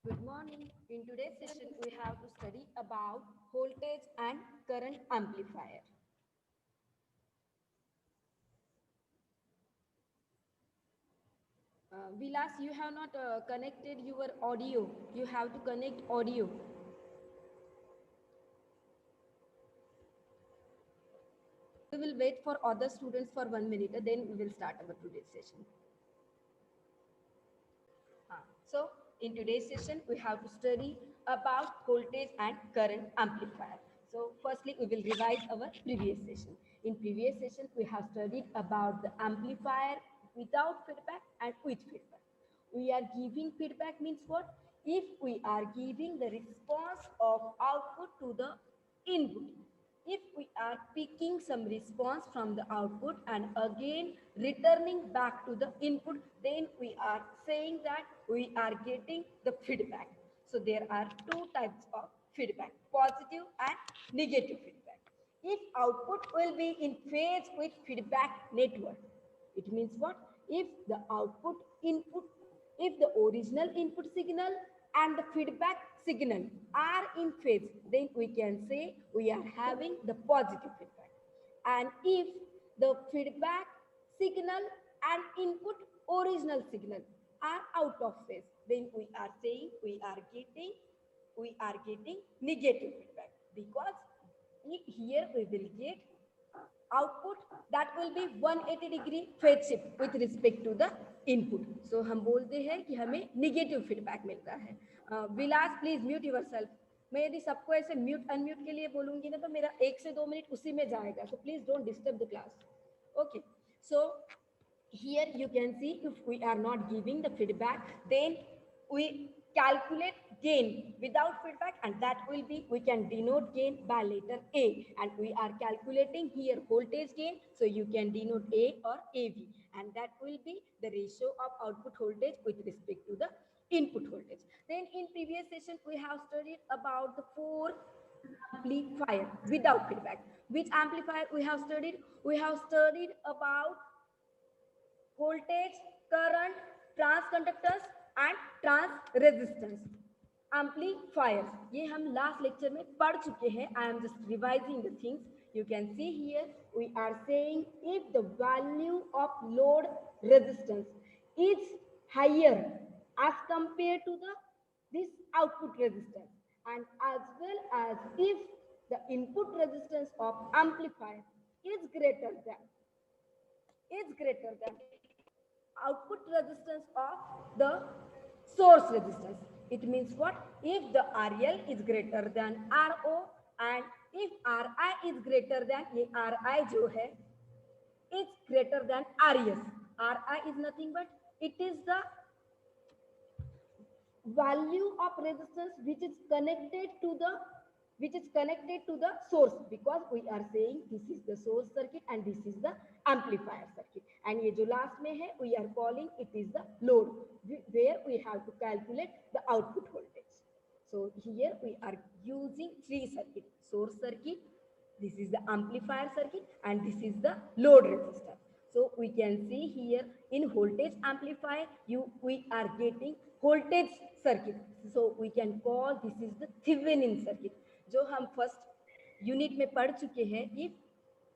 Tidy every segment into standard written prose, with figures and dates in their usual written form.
Good morning. In today's session, we have to study about voltage and current amplifier. Vilas, you have not connected your audio. You have to connect audio. We will wait for other students for 1 minute, then we will start our today's session. So, in today's session, we have to study about voltage and current amplifier. So, firstly, we will revise our previous session. In previous session, we have studied about the amplifier without feedback and with feedback. We are giving feedback means what? If we are giving the response of output to the input, if we are picking some response from the output and again returning back to the input, then we are saying that we are getting the feedback. So there are two types of feedback, positive and negative feedback. If output will be in phase with feedback network, it means what? If the output input, if the original input signal and the feedback signal are in phase, then we can say we are having the positive feedback. And if the feedback signal and input original signal are out of phase, then we are saying we are getting negative feedback, because here we will get output that will be 180 degree phase shift with respect to the input. So हम बोलते हैं कि हमें negative feedback मिलता है. Vilas please mute yourself. मैं यदि सबको ऐसे म्यूट अनम्यूट के लिए बोलूंगी ना तो मेरा 1 से 2 मिनट उसी में जाएगा. So please don't disturb the class. Okay. So here you can see if we are not giving the feedback, then we calculate gain without feedback, and that will be, we can denote gain by letter A, and we are calculating here voltage gain, so you can denote A or AV, and that will be the ratio of output voltage with respect to the input voltage. Then in previous session we have studied about the four amplifier without feedback. Which amplifier we have studied? We have studied about voltage, current, trans conductance and trans resistance. Amplifiers, ये हम last lecture में पढ़ चुके हैं. I am just revising the things. You can see here we are saying if the value of load resistance is higher as compared to the this output resistance, and as well as if the input resistance of amplifier is greater than output resistance of the source resistance. It means what? If the RL is greater than RO and if RI is greater than, ये RI जो है is greater than RS. RI is nothing but it is the value of resistance which is connected to the source, because we are saying this is the source circuit and this is the amplifier circuit, and ये जो last में है we are calling it is the load, where we have to calculate the output voltage. So here we are using three circuit: source circuit, this is the amplifier circuit, and this is the load resistor. So we can see here in voltage amplifier we are getting voltage circuit. So we can call this is the Thevenin circuit, जो हम first unit में पढ़ चुके हैं. If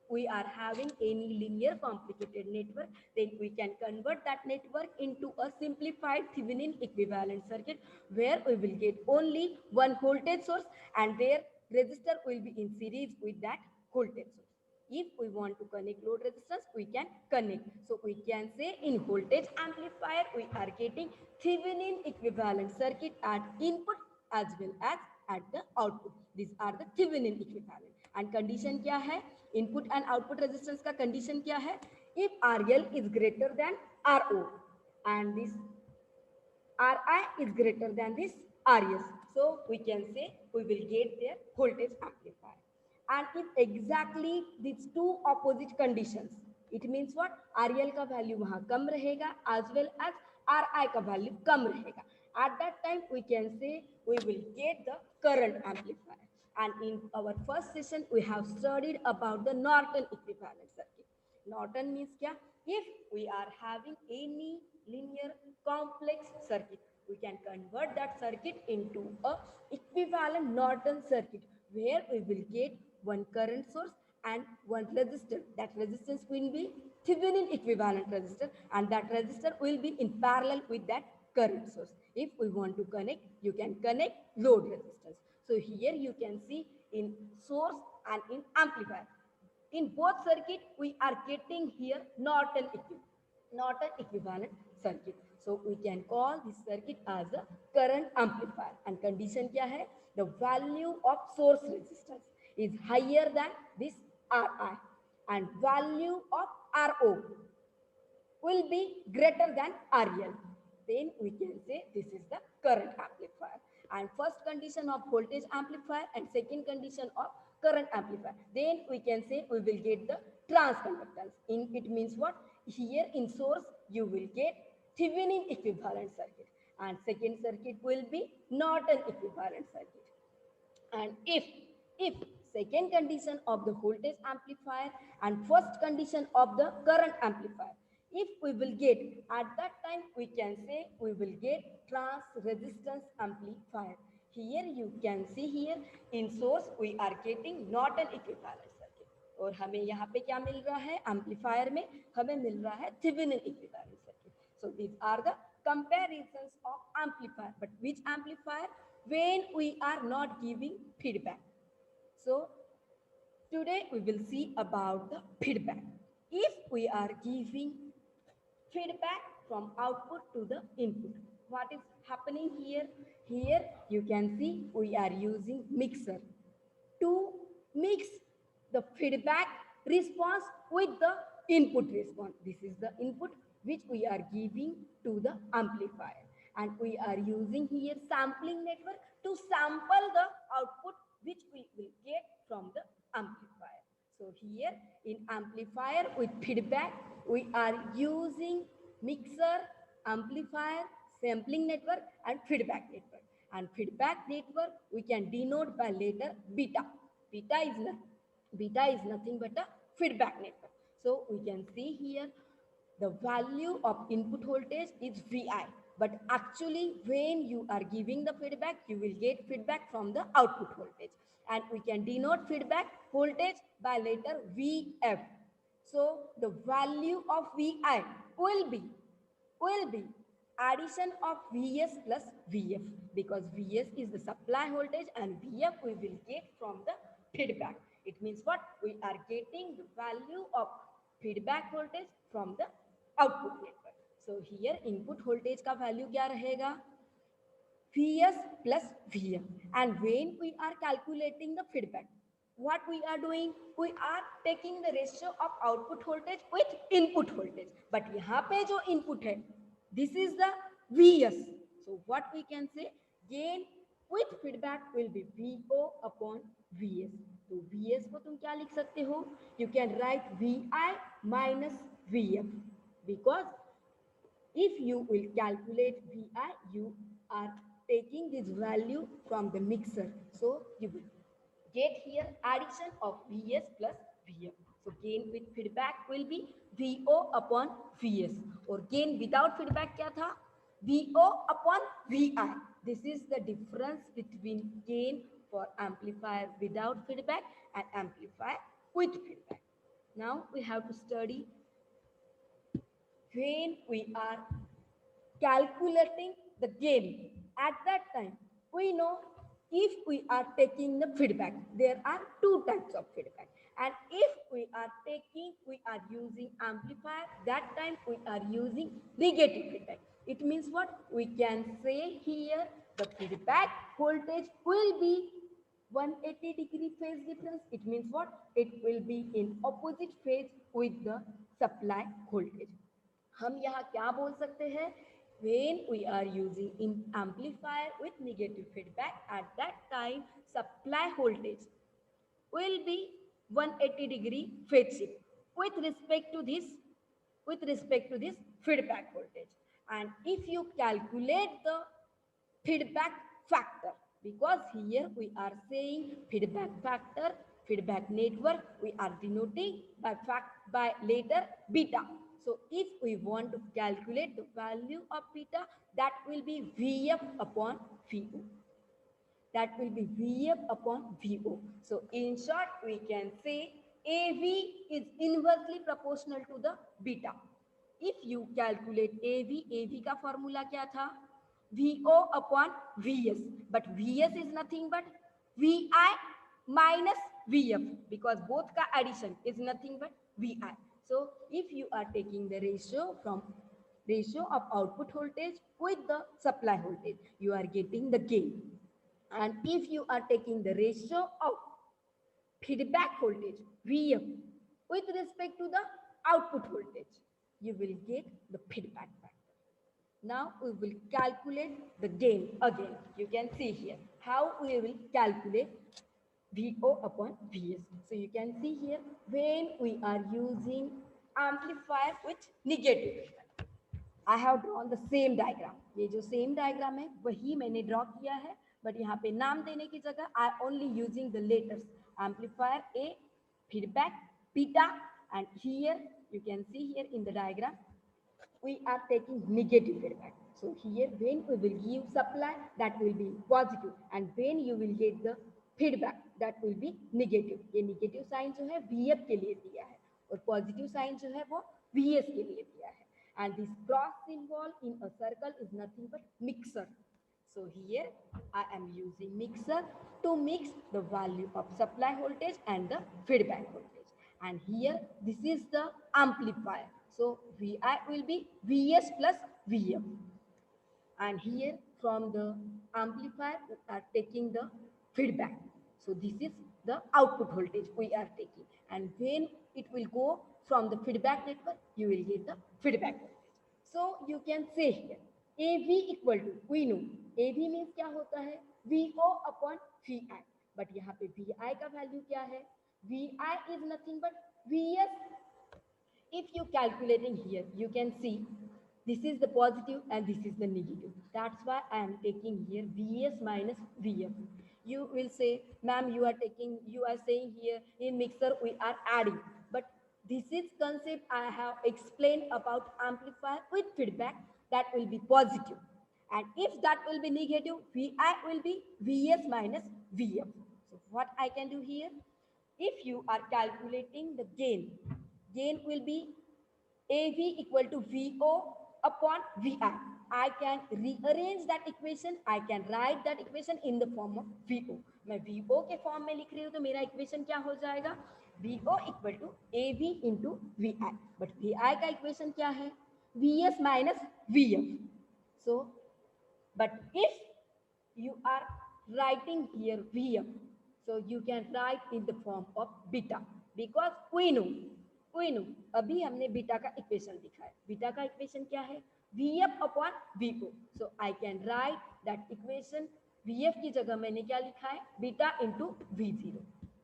we are having any linear complicated network, then we can convert that network into a simplified Thevenin equivalent circuit, where we will get only one voltage source and their resistor will be in series with that voltage source. If we want to connect load resistance, we can connect. So we can say in voltage amplifier we are getting Thevenin equivalent circuit at input as well as at the output. These are the Thevenin equivalent. And condition क्या है? Input and output resistance का condition क्या है? If RL is greater than RO and this RI is greater than this RS, so we can say we will get their voltage amplifier. And if exactly these two opposite conditions, it means what? RL का value वहाँ कम रहेगा as well as RI का value कम रहेगा. At that time we can say we will get the current amplifier. And in our first session we have studied about the Norton equivalent circuit. Norton means क्या? If we are having any linear complex circuit, we can convert that circuit into a equivalent Norton circuit where we will get one current source and one resistor. That resistance will be Thevenin equivalent resistor, and that resistor will be in parallel with that current source. If we want to connect, you can connect load resistance. So here you can see in source and in amplifier. In both circuit, we are getting here Norton equivalent circuit. So we can call this circuit as a current amplifier. And condition kya hai? The value of source resistance is higher than this Ri, and value of Ro will be greater than RL. Then we can say this is the current amplifier. And first condition of voltage amplifier and second condition of current amplifier. Then we can say we will get the transconductance. In it means what? Here in source you will get Thevenin equivalent circuit, and second circuit will be Norton equivalent circuit. And if second condition of the voltage amplifier and first condition of the current amplifier, if we will get at that time, we can say we will get trans resistance amplifier. Here you can see here in source we are getting Norton equivalent circuit, और हमें यहाँ पे क्या मिल रहा है? Amplifier में हमें मिल रहा है Thevenin equivalent circuit. So these are the comparisons of amplifier. But which amplifier? When we are not giving feedback. So today we will see about the feedback. If we are giving feedback from output to the input, what is happening here? Here you can see we are using mixer to mix the feedback response with the input response. This is the input which we are giving to the amplifier, and we are using here sampling network to sample the output which we will get from the amplifier. So here in amplifier with feedback, we are using mixer, amplifier, sampling network and feedback network. And feedback network we can denote by letter beta. Beta is nothing but a feedback network. So we can see here the value of input voltage is Vi. But actually when you are giving the feedback, you will get feedback from the output voltage. And we can denote feedback voltage by letter Vf. So the value of Vi will be addition of Vs plus Vf, because Vs is the supply voltage and Vf we will get from the feedback. It means what? We are getting the value of feedback voltage from the output network. So here input voltage का value क्या रहेगा? Vs plus Vf. And when we are calculating the feedback, what we are doing? We are taking the ratio of output voltage with input voltage. But यहाँ पे जो input है, this is the Vs. So what we can say? Gain with feedback will be Vo upon Vs. तो Vs को तुम क्या लिख सकते हो? You can write Vi minus Vf, because if you will calculate Vi, you are taking this value from the mixer. So you will get here addition of Vs plus Vf. So gain with feedback will be Vo upon Vs. Or gain without feedback क्या था? Vo upon Vi. This is the difference between gain for amplifier without feedback and amplifier with feedback. Now we have to study when we are calculating the gain. At that time, we know if we are taking the feedback, there are two types of feedback. And if we are using amplifier, that time we are using negative feedback. It means what? We can say here the feedback voltage will be 180-degree phase difference. It means what? It will be in opposite phase with the supply voltage. हम यहाँ क्या बोल सकते हैं? When we are using amplifier with negative feedback, at that time supply voltage will be 180-degree phase shift with respect to this feedback voltage. And if you calculate the feedback factor, because here we are saying feedback factor, feedback network, we are denoting by letter beta. So if we want to calculate the value of beta, that will be Vf upon Vo. That will be Vf upon Vo. So in short, we can say Av is inversely proportional to the beta. If you calculate Av का formula क्या था? Vo upon Vs. But Vs is nothing but Vi minus Vf, because both का addition is nothing but Vi. So if you are taking the ratio of output voltage with the supply voltage, you are getting the gain. And if you are taking the ratio of feedback voltage Vf with respect to the output voltage, you will get the feedback factor. Now we will calculate the gain again. You can see here how we will calculate Vo upon Vs. So you can see here when we are using amplifier with negative feedback. I have drawn the same diagram. ये जो same diagram है वही मैंने draw किया है, but यहाँ पे नाम देने की जगह I only using the letters amplifier A, feedback beta, and here you can see here in the diagram we are taking negative feedback. So here when we will give supply, that will be positive, and when you will get the feedback, that will be negative. ये negative sign जो है VF के लिए दिया है और positive sign जो है वो VS के लिए दिया है. And this cross symbol in a circle is nothing but mixer. So here I am using mixer to mix the value of supply voltage and the feedback voltage. And here this is the amplifier. So Vi will be Vs plus Vf. And here from the amplifier we are taking the feedback. So this is the output voltage we are taking. And when it will go from the feedback network, you will get the feedback voltage. So you can say here AV equal to, we know AV means क्या होता है VO upon VI. But यहाँ पे VI का value क्या है? VI is nothing but Vs. If you calculating here, you can see this is the positive and this is the negative. That's why I am taking here Vs minus Vf. You will say, ma'am, you are saying here in mixer we are adding. But this is concept I have explained about amplifier with feedback, that will be positive. And if that will be negative, Vi will be Vs minus Vf. So what I can do here? If you are calculating the gain will be AV equal to VO upon VI. I can rearrange that equation. I can write that equation in the form of VO. मैं VO के form में लिख रही हूँ तो मेरा equation क्या हो जाएगा? VO equal to AV into VI. But VI का इक्वेशन क्या है? VS minus VF. So, but if you are writing here VF, so you can write in the form of beta, because we know अभी हमने beta का equation लिखा है. Beta का equation क्या है? Vf upon Vo. So I can write that equation. Vf की जगह मैंने क्या लिखा है? Beta into V0.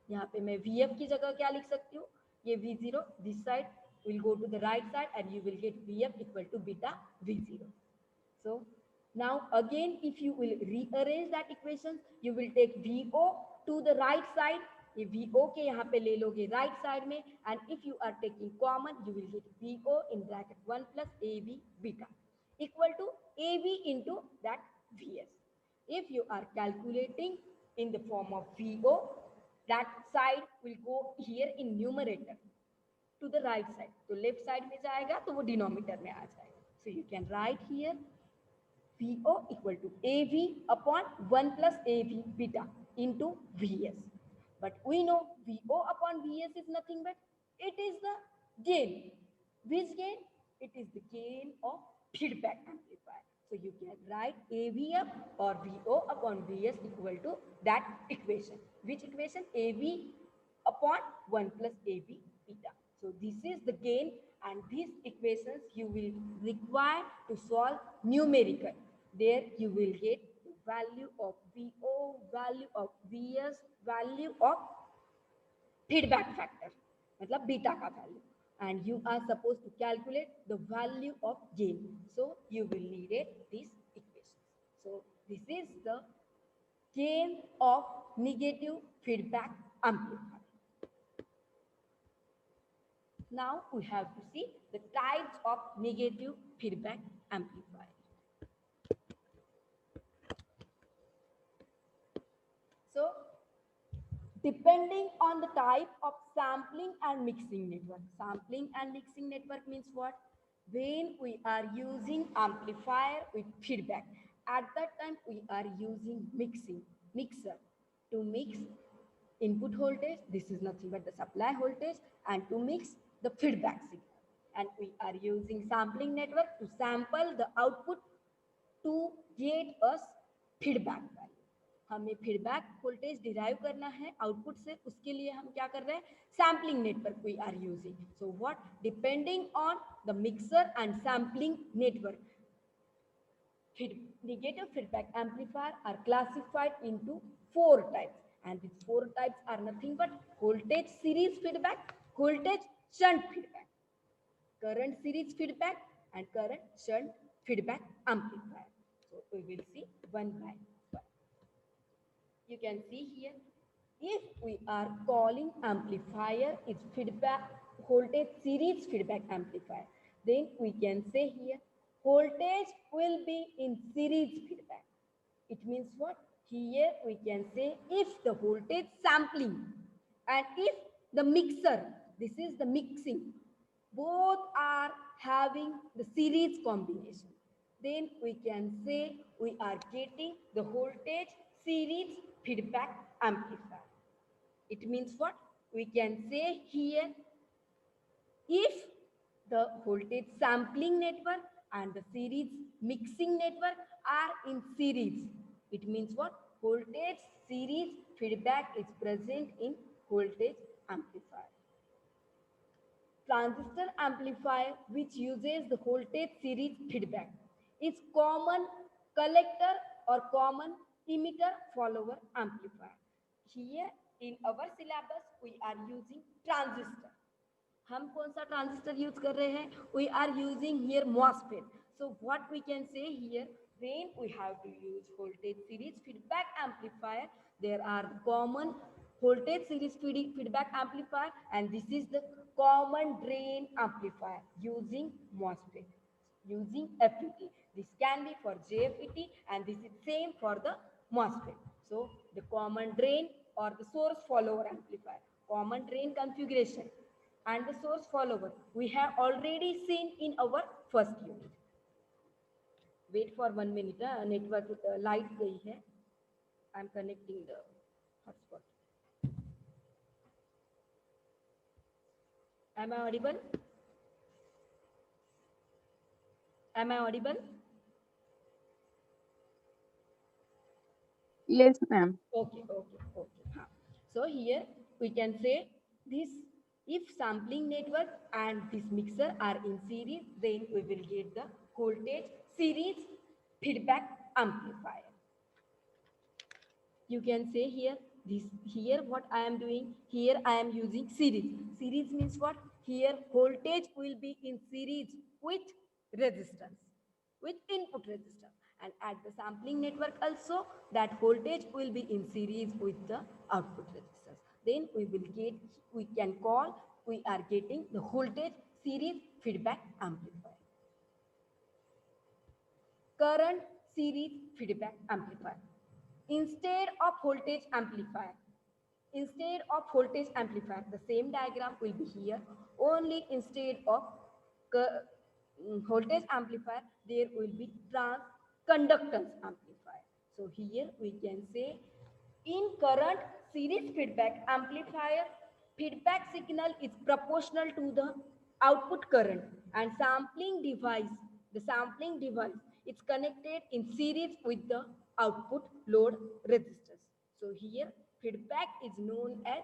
यहाँ पे मैं Vf की जगह क्या लिख सकती हूँ? ये V0 this side will go to the right side and you will get Vf equal to beta V0. So now again if you will rearrange that equation, you will take Vo to the right side. ये Vo के यहाँ पे ले लोगे right side में, and if you are taking common, you will get Vo in bracket 1 plus Av beta equal to Av into that Vs. If you are calculating in the form of Vo, that side will go here in numerator to the right side. तो left side में जाएगा तो वो denominator में आ जाएगा. So you can write here Vo equal to Av upon 1 plus Av beta into Vs. But we know Vo upon Vs is nothing but it is the gain. Which gain? It is the gain of feedback amplifier. So you can write AVF or Vo upon Vs equal to that equation. Which equation? Av upon 1 plus Av beta. So this is the gain, and these equations you will require to solve numerical. There you will get the value of Vo, value of Vs, value of feedback factor, मतलब beta का value, and you are supposed to calculate the value of gain. So you will need these equations. So this is the gain of negative feedback amplifier. Now we have to see the types of negative feedback amplifier. So depending on the type of sampling and mixing network. Sampling and mixing network means what? When we are using amplifier with feedback, at that time we are using mixer to mix input voltage. This is nothing but the supply voltage, and to mix the feedback signal. And we are using sampling network to sample the output to get us feedback value. हमें feedback voltage derive करना है output से, उसके लिए हम क्या कर रहे हैं? Sampling network we are using. So what? Depending on the mixer and sampling network, negative feedback amplifier are classified into 4 types, and these 4 types are nothing but voltage series feedback, voltage shunt feedback, current series feedback, and current shunt feedback amplifier. So we will see one by one. You can see here, if we are calling amplifier is feedback voltage series feedback amplifier, then we can say here voltage will be in series feedback. It means what? Here we can say if the voltage sampling and if the mixer, this is the mixing, both are having the series combination, then we can say we are getting the voltage series feedback amplifier. It means what? We can say here, if the voltage sampling network and the series mixing network are in series, it means what? Voltage series feedback is present in voltage amplifier. Transistor amplifier which uses the voltage series feedback is common collector or common emitter follower amplifier. Here in our syllabus we are using transistor. हम कौन सा transistor use कर रहे हैं? We are using here MOSFET. So what we can say here, when we have to use voltage series feedback amplifier, there are common voltage series feedback amplifier, and this is the common drain amplifier using MOSFET, using FET. This can be for JFET, and this is same for the MOSFET. So the common drain or the source follower amplifier, common drain configuration and the source follower we have already seen in our first unit. Wait for 1 minute. Network light gayi hai. I am connecting the hotspot. Am I audible? Am I audible? Yes, ma'am. Okay. So here we can say this, if sampling network and this mixer are in series, then we will get the voltage series feedback amplifier. You can say here, this here what I am doing, here I am using series. Series means what? Here voltage will be in series with resistance, with input resistance, and at the sampling network also that voltage will be in series with the output resistance. Then we will get, we can call, we are getting the voltage series feedback amplifier. Current series feedback amplifier. Instead of voltage amplifier, the same diagram will be here. Only instead of voltage amplifier, there will be conductance amplifier. So here we can say, in current series feedback amplifier, feedback signal is proportional to the output current, and the sampling device is connected in series with the output load resistors. So here feedback is known as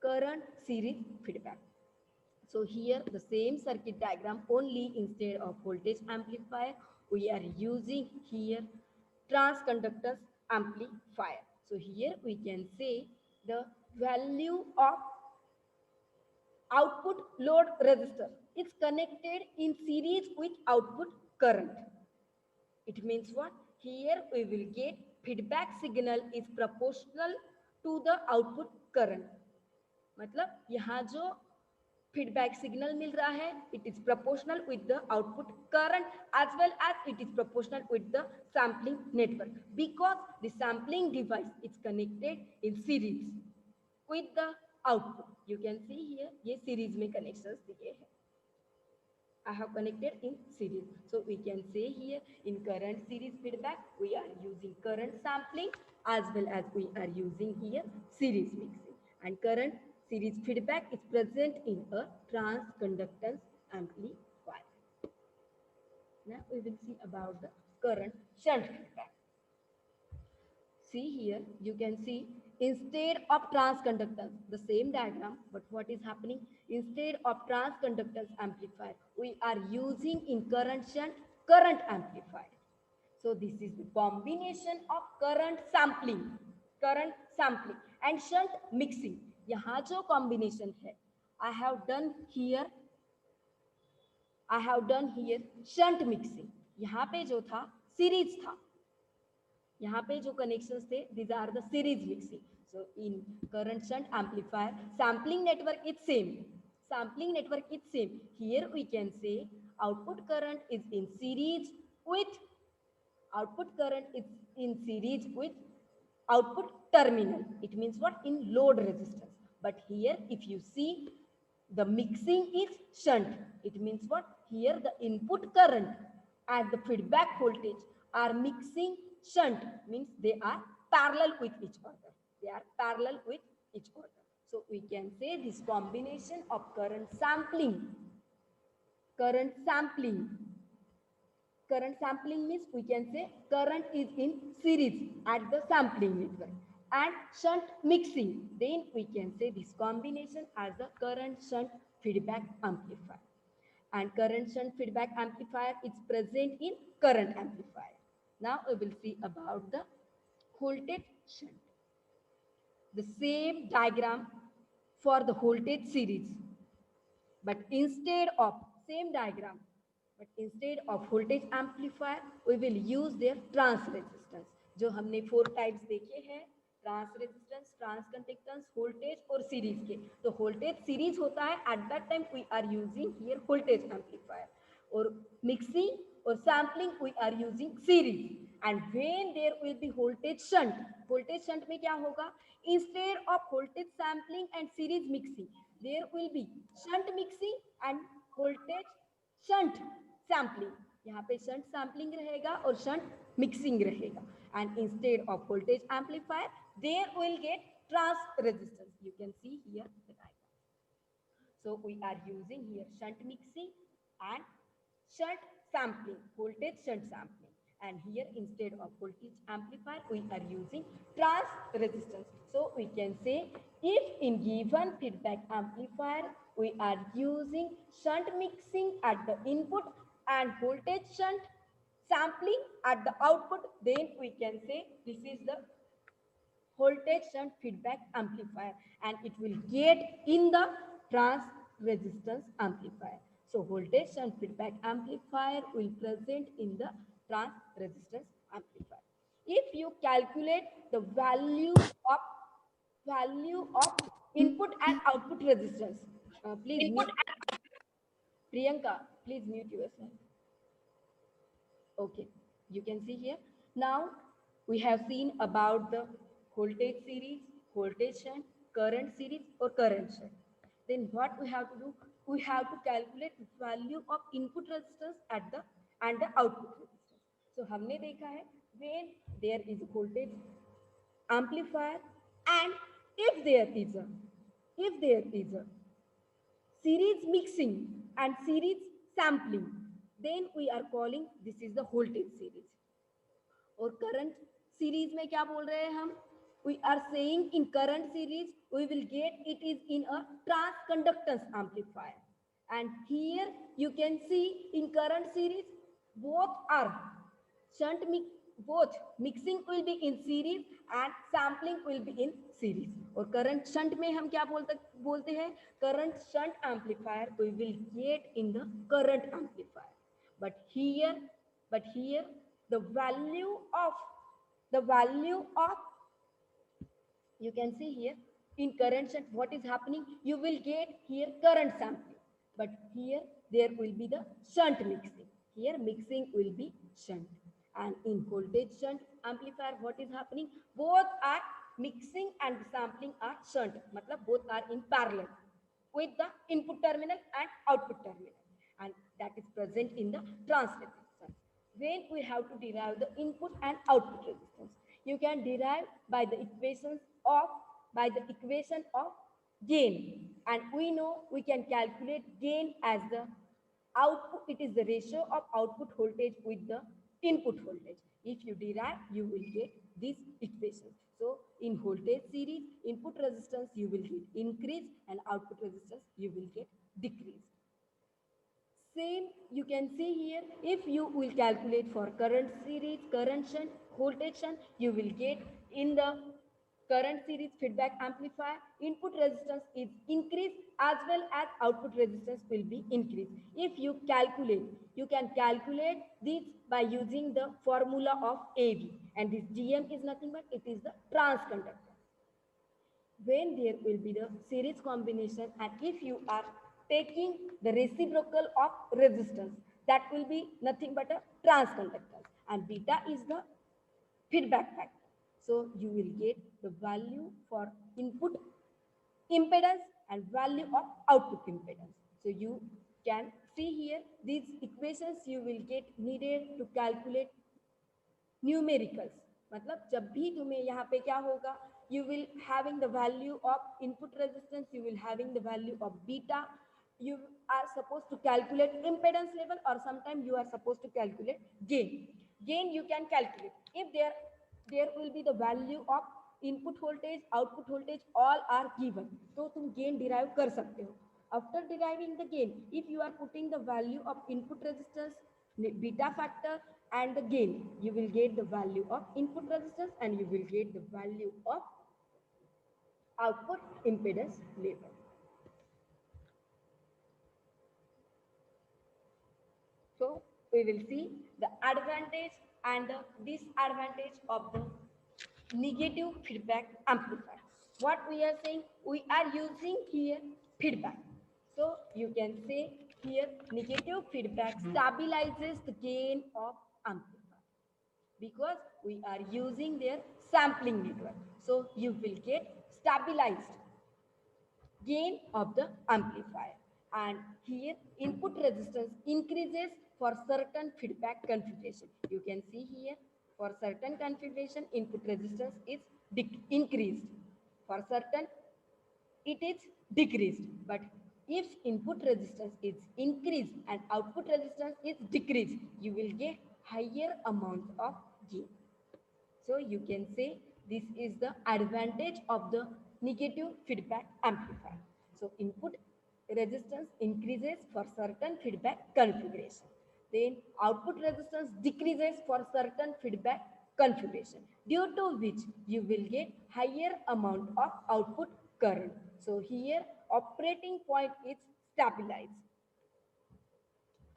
current series feedback. So here the same circuit diagram, only instead of voltage amplifier we are using here transconductance amplifier. So here we can say the value of output load resistor is connected in series with output current. It means what? Here we will get feedback signal is proportional to the output current. मतलब यहाँ जो feedback signal मिल रहा है, it is proportional with the output current as well as it is proportional with the sampling network because the sampling device is connected in series with the output. You can see here ये series में connections दिए हैं। I have connected in series. So we can say here in current series feedback, we are using current sampling as well as we are using here series mixing. And current series feedback is present in a transconductance amplifier. Now we will see about the current shunt feedback. See here, you can see instead of transconductance, the same diagram, but what is happening? Instead of transconductance amplifier, we are using in current shunt current amplifier. So this is the combination of current sampling and shunt mixing. यहाँ जो combination है, I have done here shunt mixing. यहाँ पे जो था series था, यहाँ पे जो connections थे, these are the series mixing. So in current shunt amplifier, sampling network is same. Here we can say output current is in series with output terminal. It means what? In load resistance. But here if you see the mixing is shunt. It means what? Here the input current and the feedback voltage are mixing shunt, means they are parallel with each other. So we can say this combination of current sampling means we can say current is in series at the sampling network, and shunt mixing, then we can say this combination as the current shunt feedback amplifier. And current shunt feedback amplifier is present in current amplifier. Now we will see about the voltage shunt. The same diagram for the voltage series, but instead of voltage amplifier, we will use their trans resistance. जो हमने 4 types देखे हैं, trans resistance, trans conductance, voltage और series के, तो voltage series होता है, at that time we are using here voltage amplifier, और मिक्सिंग और sampling we are using series. And when there will be voltage shunt में क्या होगा? Instead of voltage sampling and series mixing, there will be shunt mixing and voltage shunt sampling. यहाँ पे shunt sampling रहेगा और shunt mixing रहेगा. And instead of voltage amplifier there will get trans resistance. You can see here the diagram. So we are using here shunt mixing and shunt sampling, voltage shunt sampling. And here instead of voltage amplifier, we are using trans resistance. So we can say if in given feedback amplifier, we are using shunt mixing at the input and voltage shunt sampling at the output, then we can say this is the voltage shunt feedback amplifier, and it will get in the trans resistance amplifier. So voltage shunt feedback amplifier will present in the trans resistance amplifier. If you calculate the value of input and output resistance, please mute. Priyanka, please mute yourself. Okay, you can see here. Now we have seen about the voltage series, voltage shunt, current series or current shunt. Then what we have to do? We have to calculate the value of input resistance at the and the output resistance. So हमने देखा है when there is a voltage amplifier and if there is a series mixing and series sampling, then we are calling this is the voltage series. और current series में क्या बोल रहे हैं हम? We are saying in current series we will get it is in a transconductance amplifier, and here you can see in current series both are both mixing will be in series and sampling will be in series. और current shunt में हम क्या बोलते हैं? Current shunt amplifier we will get in the current amplifier. But here the value of you can see here In current shunt, what is happening? You will get here current sampling, but here there will be the shunt mixing. Here mixing will be shunt. And in voltage shunt amplifier, what is happening? Both are mixing and sampling are shunt. Matlab both are in parallel with the input terminal and output terminal, and that is present in the trans resistance. When we have to derive the input and output resistance, you can derive by the equations of by the equation of gain, and we know we can calculate gain as the output. It is the ratio of output voltage with the input voltage. If you derive, you will get this equation. So in voltage series, input resistance you will get increase and output resistance you will get decrease. Same you can see here. If you will calculate for current series, current shunt, voltage shunt, you will get in the current series feedback amplifier, input resistance is increased as well as output resistance will be increased. If you calculate, you can calculate this by using the formula of AV, and this GM is nothing but it is the transconductor. When there will be the series combination, and if you are taking the reciprocal of resistance, that will be nothing but a transconductor, and beta is the feedback factor. So you will get the value for input impedance and value of output impedance. So you can see here these equations you will get needed to calculate numericals. मतलब जब भी तुम्हें यहाँ पे क्या होगा, you will having the value of input resistance, you will having the value of beta, you are supposed to calculate impedance level, or sometimes you are supposed to calculate gain you can calculate if there will be the value of input voltage, output voltage, all are given, तो तुम gain derive कर सकते हो. After deriving the gain, if you are putting the value of input resistance, beta factor and the gain, you will get the value of input resistance and you will get the value of output impedance level. So we will see the advantage and the disadvantage of the negative feedback amplifier. What we are saying, we are using here feedback. So you can say here negative feedback stabilizes the gain of amplifier because we are using their sampling network. So you will get stabilized gain of the amplifier, and here input resistance increases for certain feedback configuration. You can see here for certain configuration input resistance is increased, for certain it is decreased, but if input resistance is increased and output resistance is decreased, you will get higher amount of gain. So you can say this is the advantage of the negative feedback amplifier. So input resistance increases for certain feedback configuration. Then output resistance decreases for certain feedback configuration, due to which you will get higher amount of output current. So here operating point is stabilized.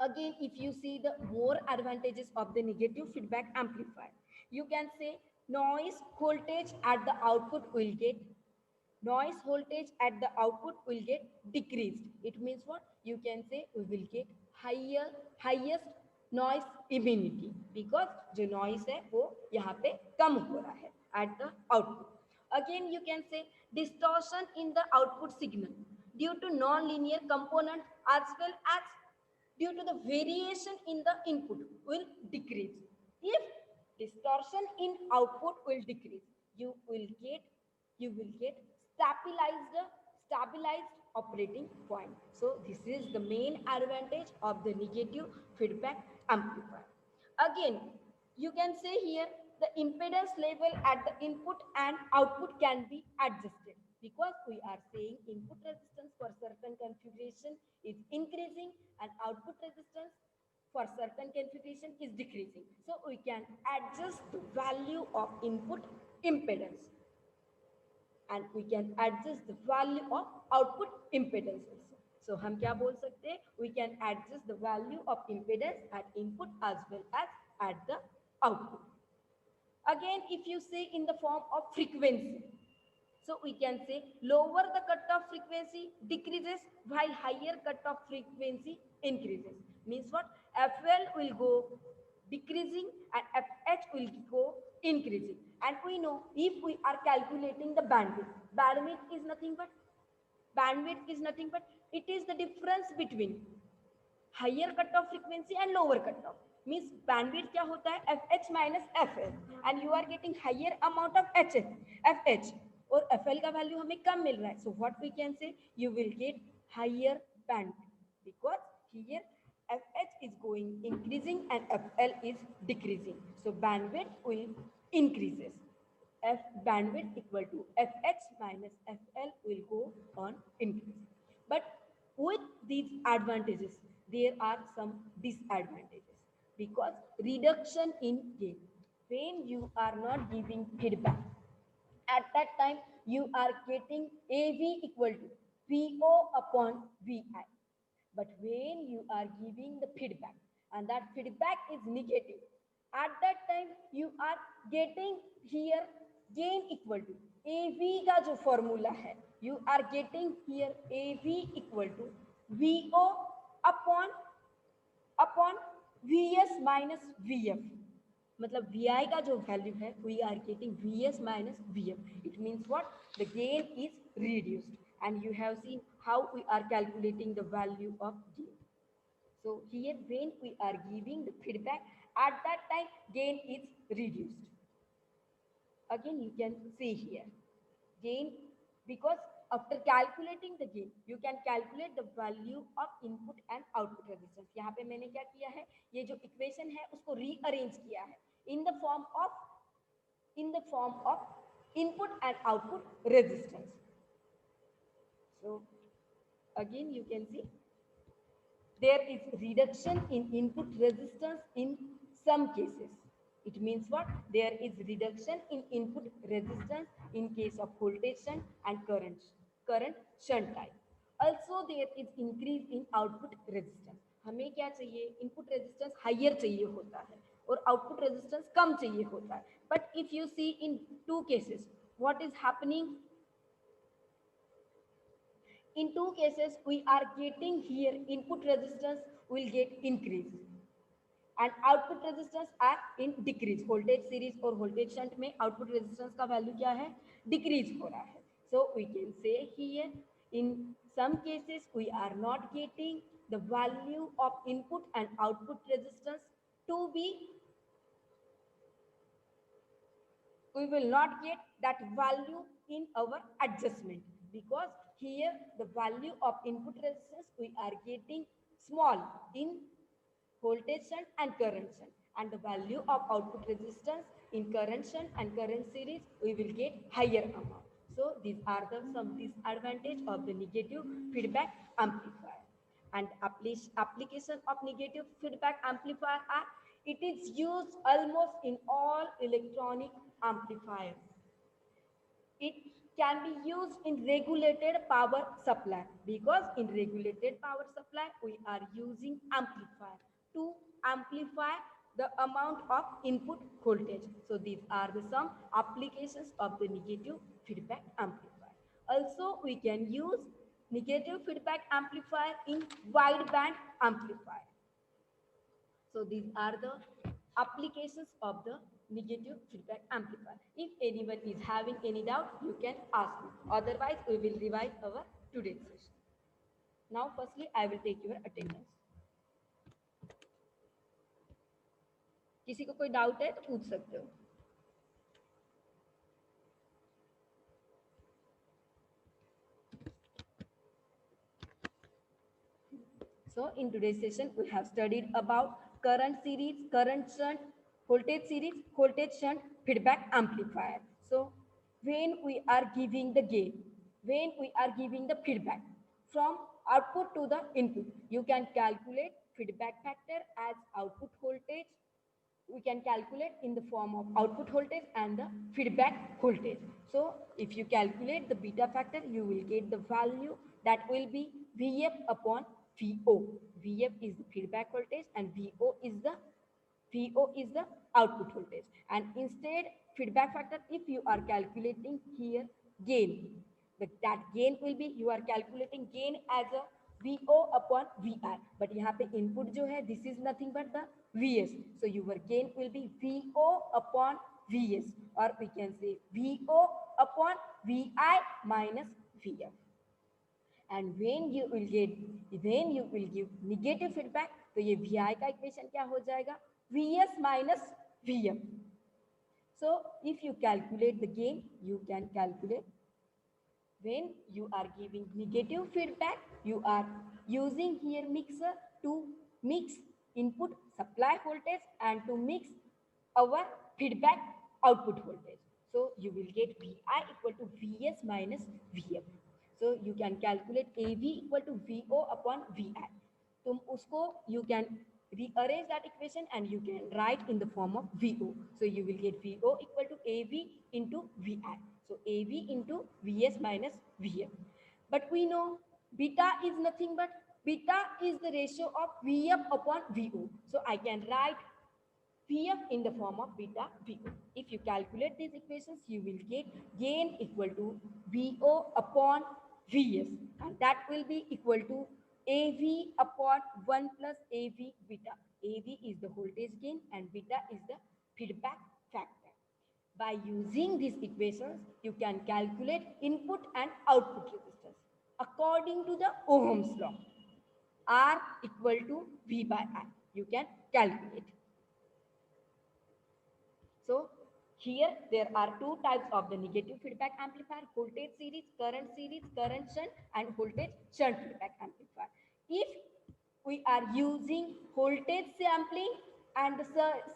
Again, if you see the more advantages of the negative feedback amplifier, you can say noise voltage at the output will get decreased. It means what? You can say we will get highest noise immunity because जो noise है वो यहाँ पे कम हो रहा है at the output. Again, you can say distortion in the output signal due to non-linear component as well as due to the variation in the input will decrease. If distortion in output will decrease, you will get stabilized operating point. So this is the main advantage of the negative feedback amplifier. Again, you can say here the impedance level at the input and output can be adjusted because we are saying input resistance for certain configuration is increasing and output resistance for certain configuration is decreasing. So we can adjust the value of input impedance and we can adjust the value of output impedance also. So हम क्या बोल सकते हैं? We can adjust the value of impedance at input as well as at the output. Again, if you say in the form of frequency, So we can say lower the cutoff frequency decreases while higher cutoff frequency increases. Means what? FL will go decreasing and FH will go increasing. And we know if we are calculating the bandwidth is nothing but it is the difference between higher cutoff frequency and lower cutoff. Means bandwidth क्या होता है FH minus FL and you are getting higher amount of FH और FL का value हमें कम मिल रहा है. So what we can say, you will get higher bandwidth because here FH is going increasing and FL is decreasing. So bandwidth will increases. F bandwidth equal to FH minus FL will go on increasing. But with these advantages, there are some disadvantages because reduction in gain. When you are not giving feedback, at that time you are getting AV equal to VO upon VI. But when you are giving the feedback and that feedback is negative, at that time you are getting here gain equal to AV का जो formula है, you are getting here AV equal to VO upon VS minus VF. मतलब VI का जो value है we are getting VS minus VF. It means what? The gain is reduced and you have seen how we are calculating the value of gain. So here when we are giving the feedback, at that time gain is reduced. Again you can see here gain because after calculating the gain you can calculate the value of input and output resistance. यहाँ पे मैंने क्या किया है, ये जो equation है उसको रीअरेंज किया है in the form of input and output resistance. So again you can see there is reduction in input resistance in some cases. It means what? There is reduction in input resistance in case of voltage shunt and current shunt type. Also there is increase in output resistance. हमें क्या चाहिए? Input resistance higher चाहिए होता है और output resistance कम चाहिए होता है. But if you see in two cases, what is happening? In two cases, we are getting here input resistance will get increased and output resistance are in decrease. Voltage series और voltage shunt में output resistance का value क्या है? Decrease हो रहा है. So we can say here in some cases we are not getting the value of input and output resistance to be. We will not get that value in our adjustment because here the value of input resistance we are getting small in voltage shunt and current shunt, and the value of output resistance in current shunt and current series we will get higher amount. So these are the some disadvantage of the negative feedback amplifier. And application of negative feedback amplifier are it is used almost in all electronic amplifiers. It can be used in regulated power supply because in regulated power supply we are using amplifier to amplify the amount of input voltage. So these are the some applications of the negative feedback amplifier. Also we can use negative feedback amplifier in wideband amplifier. So these are the applications of the negative feedback amplifier. If anyone is having any doubt, you can ask me. Otherwise, we will revise our today's session. Now, firstly, I will take your attendance. किसी को कोई doubt है तो पूछ सकते हो. So in today's session, we have studied about current series, current shunt, voltage series, voltage shunt, feedback amplifier. So when we are giving the gain, when we are giving the feedback from output to the input, you can calculate feedback factor as output voltage. We can calculate in the form of output voltage and the feedback voltage. So if you calculate the beta factor, you will get the value that will be VF upon VO. VF is the feedback voltage and VO is the output voltage. And instead feedback factor, if you are calculating here gain. That gain will be, you are calculating gain as a VO upon VI. But यहाँ पे input जो है, this is nothing but the VS. So your gain will be VO upon VS, or we can say VO upon VI minus VF. And when you will give negative feedback, तो ये VI का equation क्या हो जाएगा, VS minus VF. So if you calculate the gain, you can calculate. When you are giving negative feedback, you are using here mixer to mix input supply voltage and to mix our feedback output voltage. So you will get VI equal to VS minus VF. So you can calculate AV equal to VO upon VI. तुम उसको you can rearrange that equation and you can write in the form of VO. So you will get VO equal to AV into VI. So AV into VS minus VF. But we know beta is nothing but beta is the ratio of VF upon VO. So I can write VF in the form of beta VO. If you calculate these equations, you will get gain equal to VO upon VS, and that will be equal to AV upon 1 plus AV beta. AV is the voltage gain and beta is the feedback factor. By using these equations, you can calculate input and output resistance according to the Ohm's law. R equal to V by I. You can calculate. So here there are two types of the negative feedback amplifier: voltage series, current shunt, and voltage shunt feedback amplifier. If we are using voltage sampling and the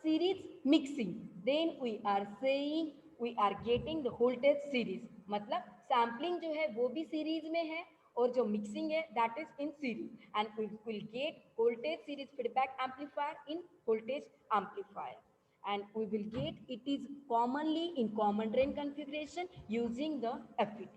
series mixing, then we are saying we are getting the voltage series. मतलब sampling जो है वो भी series में है और जो mixing है that is in series, and we will get voltage series feedback amplifier in voltage amplifier. And we will get it is commonly in common drain configuration using the FET.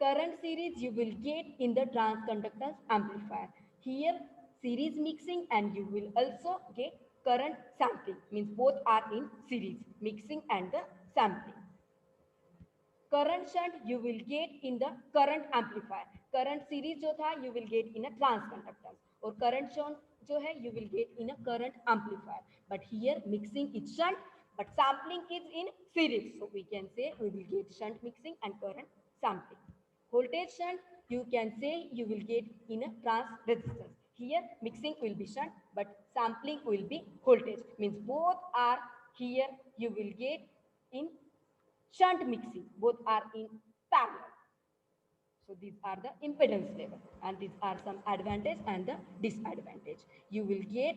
Current series you will get in the transconductance amplifier. Here series mixing and you will also get current sampling, means both are in series, mixing and the sampling. Current shunt you will get in the current amplifier. Current series जो था you will get in a transconductance, और current shunt जो है you will get in a current amplifier. But here mixing is shunt but sampling is in series, so we can say we will get shunt mixing and current sampling. Voltage shunt you can say you will get in a trans resistance. Here mixing will be shunt but sampling will be voltage, means both are here you will get in shunt mixing, both are in parallel. So these are the impedance level and these are some advantage and the disadvantage. You will get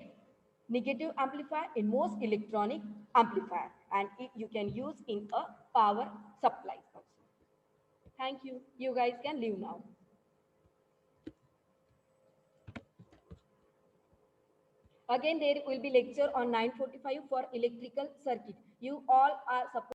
negative amplifier in most electronic amplifier, and you can use in a power supply also. Thank you. You guys can leave now. Again, there will be lecture on 9:45 for electrical circuit. You all are supposed